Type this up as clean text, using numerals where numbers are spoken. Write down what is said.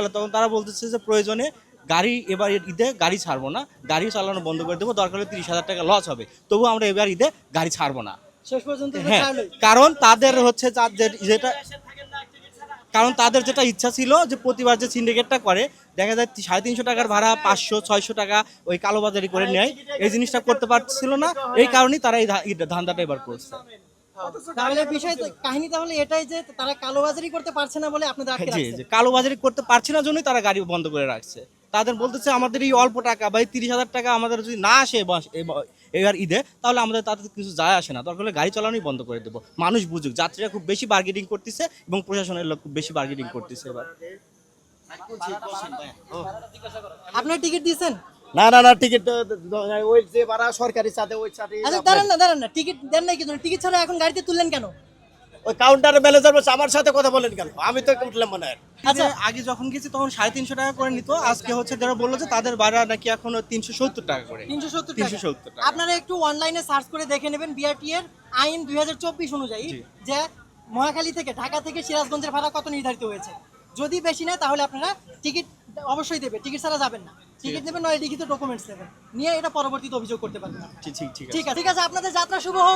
বলে তখন তারা বলতেছে যে প্রয়োজনে গাড়ি এবার ঈদে গাড়ি ছাড়বো না, গাড়ি চালানো বন্ধ করে দেবো, দরকার হলে 30,000 টাকা লস হবে, তবু আমরা এবার ঈদে গাড়ি ছাড়বো না। শেষ পর্যন্ত তো হ্যাঁ, ছাড়লোই। কারণ তাদের হচ্ছে তাদের যেটা ইচ্ছা ছিল যে প্রতিবার যে সিন্ডিকেটটা করে দেখা যায় 350 টাকার ভাড়া 500-600 টাকা ওই কালোবাজারি করে নেয়, এই জিনিসটা করতে পারছিল না, এই কারণেই তারা এই ধান্দাটা এবার করছে। তাহলে বিষয় কাহিনী তাহলে এটাই যে তারা কালোবাজারি করতে পারছে না বলে আপনাদের আটকে জি রাখছে। জি, কালোবাজারি করতে পারছে না জন্যই তারা গাড়ি বন্ধ করে রাখছে। তাদের বলতেছে আমাদের এই অল্প টাকা বা এই 30,000 টাকা আমাদের যদি না আসে এবার ঈদে, তাহলে আমাদের তাতে কিছু যায় আসে না, দরকার হলে গাড়ি চালানোই বন্ধ করে দেবো। মানুষ বুঝুক, যাত্রীরা খুব বেশি বার্গেনিং করতেছে এবং প্রশাসনের লোক খুব বেশি বার্গেনিং করতেছে এবার। আপনার টিকিট দিয়েছেন? না না না, টিকিট ওই যে ভাড়া সরকারি সাথে ওই সাথে আচ্ছা দাঁড়ান না, টিকিট দেন নাই কেন? টিকিট ছাড়া এখন গাড়িতে তুললেন কেন? ওই কাউন্টারের ম্যানেজার বলছে আমার সাথে কথা বলেন কেন, আমি তো উঠলাম মনে হয়। আচ্ছা, আগে যখন গেছি তখন 350 টাকা করে নিত, আজকে হচ্ছে যারা বললো যে তাদের ভাড়া নাকি এখন 370 টাকা করে। 370 370 টাকা। টাকা। আপনারা একটু অনলাইনে সার্চ করে দেখে নেবেন বিআরটি এর আইন 2024 অনুযায়ী জি। যে মহাখালী থেকে ঢাকা থেকে সিরাজগঞ্জের ভাড়া কত নির্ধারিত হয়েছে। যদি বেশি নেয় তাহলে আপনারা টিকিট অবশ্যই দেবে, টিকিট ছাড়া যাবেন না। টিকিট নেবেন, নয় লিখিত ডকুমেন্টস নেবেন, নিয়ে এটা পরবর্তীতে অভিযোগ করতে পারবেন। ঠিক ঠিক ঠিক আছে। ঠিক আছে, আপনাদের যাত্রা শুভ হোক।